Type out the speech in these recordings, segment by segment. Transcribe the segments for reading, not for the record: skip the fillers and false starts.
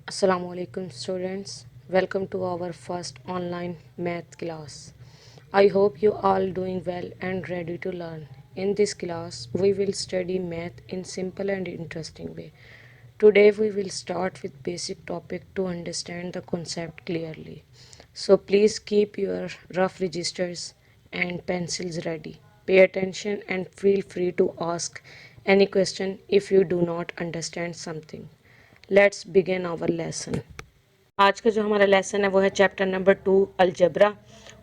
Assalamu alaikum students. Welcome to our first online math class. I hope you all doing well and ready to learn. In this class, we will study math in simple and interesting way. Today we will start with basic topic to understand the concept clearly. So please keep your rough registers and pencils ready. Pay attention and feel free to ask any question if you do not understand something. Let's begin our lesson. आज का जो हमारा lesson है वो है chapter number 2 algebra.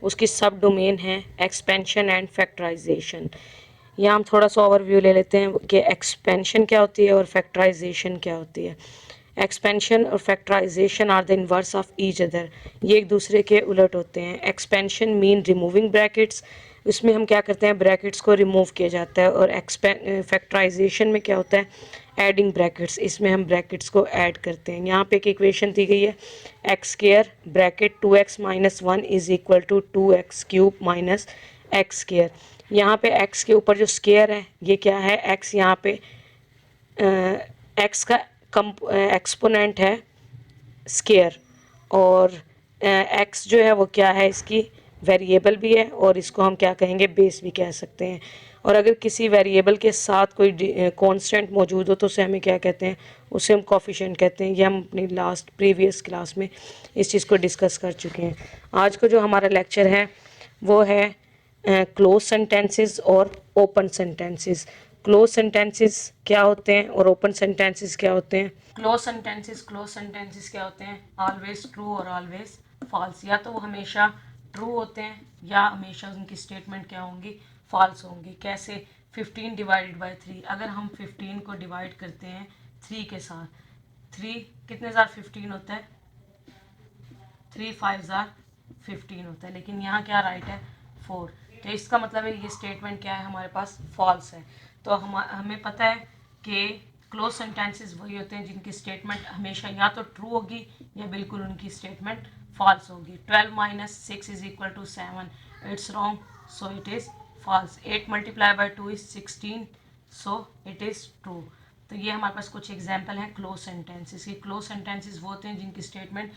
उसकी सब domain है एक्सपेंशन एंड फैक्टराइजेशन। यहाँ हम थोड़ा सा ओवरव्यू ले लेते हैं कि एक्सपेंशन क्या होती है और फैक्टराइजेशन क्या होती है। एक्सपेंशन और factorization are the inverse of each other, ये एक दूसरे के उलट होते हैं। एक्सपेंशन मीन रिमूविंग ब्रैकेट्स, इसमें हम क्या करते हैं ब्रैकेट्स को रिमूव किया जाता है। और फैक्टराइजेशन में क्या होता है एडिंग ब्रैकेट्स, इसमें हम ब्रैकेट्स को ऐड करते हैं। यहाँ पे एक इक्वेशन दी गई है x square bracket 2x minus 1 is equal to 2x cube minus x square. यहाँ पे x के ऊपर जो स्क्वायर है ये क्या है x, यहाँ पे x का एक्सपोनेंट है स्क्वायर, और x जो है वो क्या है इसकी वेरिएबल भी है, और इसको हम क्या कहेंगे बेस भी कह सकते हैं। और अगर किसी वेरिएबल के साथ कोई कांस्टेंट मौजूद हो तो उसे हमें क्या कहते हैं, उसे हम कोफिशिएंट कहते हैं। ये हम अपनी लास्ट प्रीवियस क्लास में इस चीज़ को डिस्कस कर चुके हैं। आज का जो हमारा लेक्चर है वो है क्लोज सेंटेंसेस और ओपन सेंटेंसेस। क्लोज सेंटेंसेस क्या होते हैं और ओपन सेंटेंसेस क्या होते हैं। क्लोज सेंटेंसेस क्या होते हैं, ऑलवेज ट्रू और ऑलवेज फॉल्स। या तो वो हमेशा ट्रू होते हैं या हमेशा उनकी स्टेटमेंट क्या होंगी, फॉल्स होंगी। कैसे, 15 डिवाइडेड बाई 3, अगर हम 15 को डिवाइड करते हैं 3 के साथ, 3 कितने ज़ार 15 होता है, 3 5 ज़ार 15 होता है, लेकिन यहाँ क्या राइट है 4। तो इसका मतलब है ये स्टेटमेंट क्या है हमारे पास फॉल्स है। तो हमें पता है कि क्लोज सेंटेंसेस वही होते हैं जिनकी स्टेटमेंट हमेशा या तो ट्रू होगी या बिल्कुल उनकी स्टेटमेंट फॉल्स होगी। 12 minus 6 is equal to 7, it's wrong so it is false. 8 multiply by 2 is 16 so it is true. तो ये हमारे पास कुछ एग्जाम्पल हैं क्लोज सेंटेंसेस की। क्लोज सेंटेंसेस वो होते हैं जिनकी स्टेटमेंट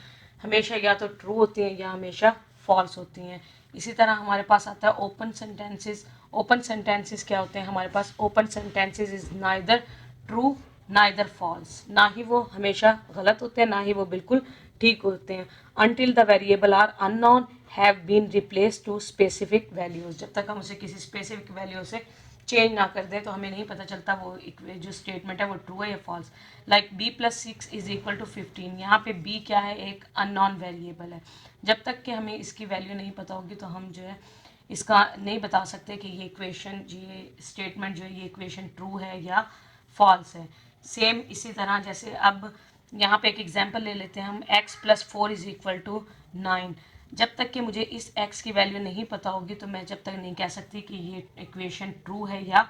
हमेशा या तो ट्रू होती हैं या हमेशा फॉल्स होती हैं। इसी तरह हमारे पास आता है ओपन सेंटेंसेस। ओपन सेंटेंसेस क्या होते हैं हमारे पास, open sentences is neither true neither false, ना ही वो हमेशा गलत होते हैं ना ही वो बिल्कुल ठीक होते हैं। Until the variable are unknown have been replace to specific values, जब तक हम उसे किसी स्पेसिफिक वैल्यू से चेंज ना कर दें तो हमें नहीं पता चलता वो जो स्टेटमेंट है वो ट्रू है या false. Like b plus 6 is equal to 15, यहाँ पे b क्या है, एक अननोन वेरिएबल है। जब तक कि हमें इसकी वैल्यू नहीं पता होगी तो हम जो है इसका नहीं बता सकते कि ये इक्वेशन, ये स्टेटमेंट जो है ये इक्वेशन ट्रू है या फॉल्स है। सेम इसी तरह जैसे अब यहाँ पे एक एग्जांपल ले लेते हैं हम, x plus 4 is equal to 9। जब तक कि मुझे इस x की वैल्यू नहीं पता होगी तो मैं जब तक नहीं कह सकती कि ये इक्वेशन ट्रू है या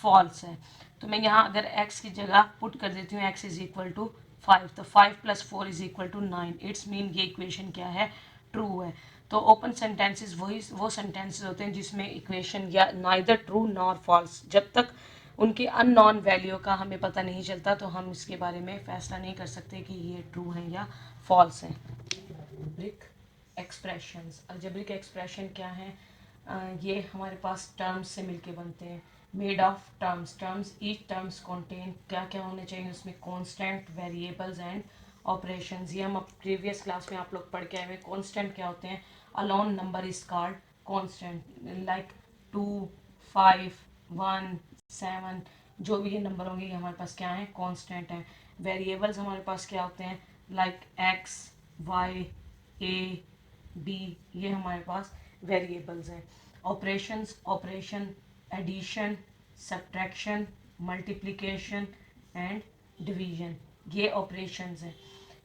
फॉल्स है। तो मैं यहाँ अगर x की जगह पुट कर देती हूँ x इज इक्वल टू 5, तो 5 plus 4 is equal to 9, it's mean ये इक्वेशन क्या है, ट्रू है। तो ओपन सेंटेंसेस वो सेंटेंसेस होते हैं जिसमें इक्वेशन या नाइदर ट्रू नॉर फॉल्स, जब तक उनकी अननोन वैल्यू का हमें पता नहीं चलता तो हम इसके बारे में फैसला नहीं कर सकते कि ये ट्रू है या फॉल्स है। अलजेब्रिक एक्सप्रेशंस, अलजेब्रिक एक्सप्रेशन क्या है, ये हमारे पास टर्म्स से मिलके बनते हैं, made of terms. Terms, each terms contain क्या क्या होने चाहिए उसमें, कांस्टेंट, वेरिएबल्स एंड ऑपरेशंस। ये हम प्रीवियस क्लास में आप लोग पढ़ के आए हुए। कांस्टेंट क्या होते हैं, alone number is called constant, like 2 5 1 7, जो भी ये नंबर होंगे ये हमारे पास क्या है, कांस्टेंट है। वेरिएबल्स हमारे पास क्या होते हैं, like x y a b, ये हमारे पास वेरिएबल्स हैं। Operations, operation addition, subtraction, multiplication and division, ये ऑपरेशंस हैं।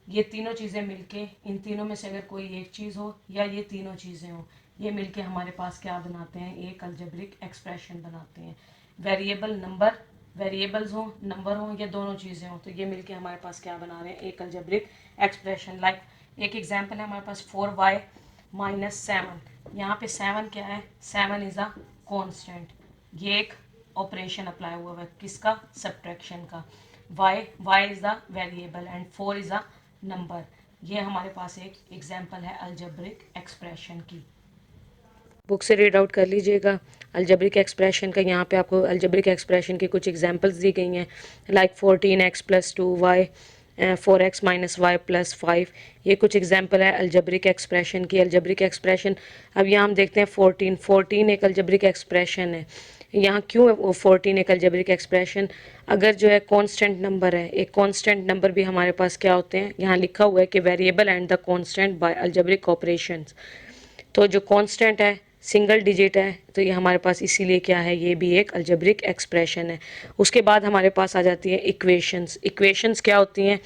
ये तीनों चीज़ें मिलके, इन तीनों में से अगर कोई एक चीज़ हो या ये तीनों चीज़ें हो, ये मिलके हमारे पास क्या बनाते हैं, एक अलजेब्रिक एक्सप्रेशन बनाते हैं। वेरिएबल नंबर, वेरिएबल्स हो नंबर हो या दोनों चीज़ें हो, तो ये मिलके हमारे पास क्या बना रहे हैं, एक अलजेब्रिक एक्सप्रेशन। लाइक एक एग्जांपल है हमारे पास 4y माइनस 7, यहाँ पे 7 क्या है, 7 इज़ अ कांस्टेंट, ये एक ऑपरेशन अप्लाई हुआ है किसका, सब्ट्रैक्शन का। y is the variable and 4 is a number. ये हमारे पास एक एग्जाम्पल है अलजेब्रिक एक्सप्रेशन की। बुक से रीड आउट कर लीजिएगा अलजेब्रिक एक्सप्रेशन का। यहाँ पे आपको अलजेब्रिक एक्सप्रेशन की कुछ एग्जांपल्स दी गई हैं, लाइक 14x+2y, 4x-y+5। ये कुछ एग्जांपल है अलजेब्रिक एक्सप्रेशन की। अलजेब्रिक एक्सप्रेशन अब यहाँ हम देखते हैं 14 एक अलजेब्रिक एक्सप्रेशन है। यहाँ क्यों है वो 14 एक अलजेब्रिक एक्सप्रेशन? अगर जो है कांस्टेंट नंबर है, एक कांस्टेंट नंबर भी हमारे पास क्या होते हैं, यहाँ लिखा हुआ है कि variable and the constant by algebraic operations. तो जो कांस्टेंट है सिंगल डिजिट है, तो ये हमारे पास इसीलिए क्या है, ये भी एक अलजेब्रिक एक्सप्रेशन है। उसके बाद हमारे पास आ जाती है इक्वेशंस। इक्वेशंस क्या होती हैं?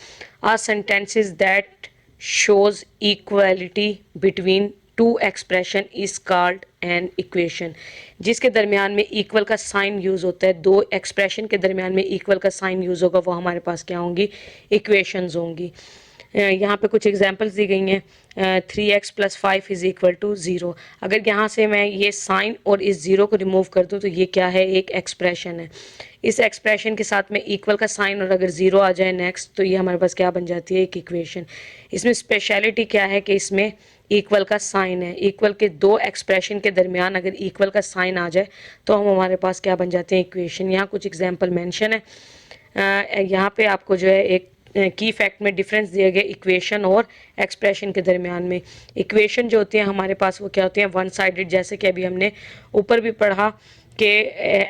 Are sentences that shows equality between two expression is called an equation. जिसके दरमियान में इक्वल का साइन यूज़ होता है, दो एक्सप्रेशन के दरमियान में इक्वल का साइन यूज़ होगा, वो हमारे पास क्या होंगी, इक्वेशंस होंगी। यहाँ पे कुछ एग्जांपल्स दी गई हैं। 3x+5 is equal to 0। अगर यहाँ से मैं ये साइन और इस ज़ीरो को रिमूव कर दूँ तो ये क्या है, एक एक्सप्रेशन है। इस एक्सप्रेशन के साथ में इक्वल का साइन और अगर ज़ीरो आ जाए नेक्स्ट, तो ये हमारे पास क्या बन जाती है, एक इक्वेशन। इसमें स्पेशलिटी क्या है कि इसमें इक्वल का साइन है। इक्वल के दो एक्सप्रेशन के दरमियान अगर इक्वल का साइन आ जाए तो हम हमारे पास क्या बन जाते हैं, इक्वेशन। यहाँ कुछ एग्जाम्पल मैंशन है। यहाँ पे आपको जो है एक की फैक्ट में डिफरेंस दिया गया इक्वेशन और एक्सप्रेशन के दरमियान में। इक्वेशन जो होती है हमारे पास वो क्या होती है, वन साइडेड। जैसे कि अभी हमने ऊपर भी पढ़ा कि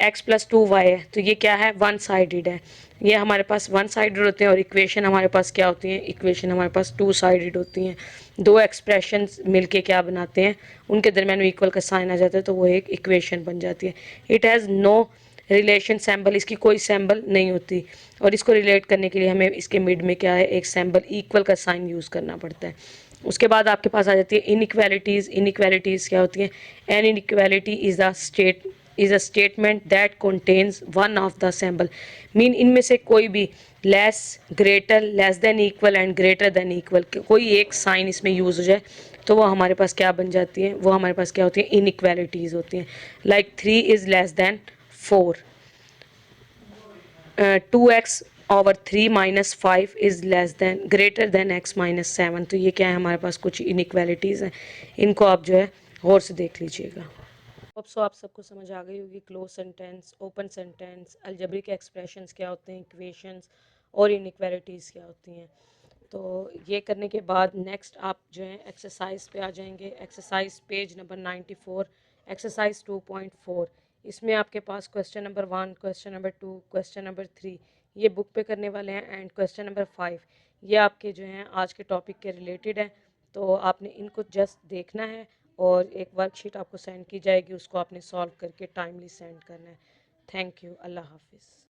x+2y है, तो ये क्या है, वन साइडेड है। ये हमारे पास वन साइडेड होते हैं। और इक्वेशन हमारे पास क्या होती हैं, इक्वेशन हमारे पास टू साइडेड होती हैं। दो एक्सप्रेशंस मिलके क्या बनाते हैं, उनके दरमियान में इक्वल का साइन आ जाता है, तो वो एक इक्वेशन बन जाती है। It has no relation symbol, इसकी कोई सैम्बल नहीं होती। और इसको रिलेट करने के लिए हमें इसके मिड में क्या है, एक सैम्बल इक्वल का साइन यूज़ करना पड़ता है। उसके बाद आपके पास आ जाती है इनइक्वालिटीज़। इनइक्वालिटीज़ क्या होती हैं? An inequality is a statement that contains one of the symbol. Mean इनमें से कोई भी less, greater, less than equal and greater than equal, कोई एक साइन इसमें यूज़ हो जाए तो वो हमारे पास क्या बन जाती है, वो हमारे पास क्या होती है, इनइक्वालिटीज़ होती हैं। Like 3 is less than 4, 2x/3 - 5 is less than greater than x - 7। तो ये क्या है, हमारे पास कुछ इनइक्वालिटीज़ हैं। इनको आप जो है गौर से देख लीजिएगा। अब सो आप सबको समझ आ गई होगी clause sentence, open sentence, algebraic expressions क्या होते हैं, इक्वेशंस और इनइक्वालिटीज़ क्या होती हैं। तो ये करने के बाद नेक्स्ट आप जो है एक्सरसाइज पे आ जाएंगे। Exercise page number 94, exercise 2.4। इसमें आपके पास question number 1, question number 2, question number 3 ये बुक पे करने वाले हैं, एंड क्वेश्चन नंबर 5 ये आपके जो हैं आज के टॉपिक के रिलेटेड है। तो आपने इनको जस्ट देखना है और एक वर्कशीट आपको सेंड की जाएगी, उसको आपने सॉल्व करके टाइमली सेंड करना है। Thank you. अल्लाह हाफिज़।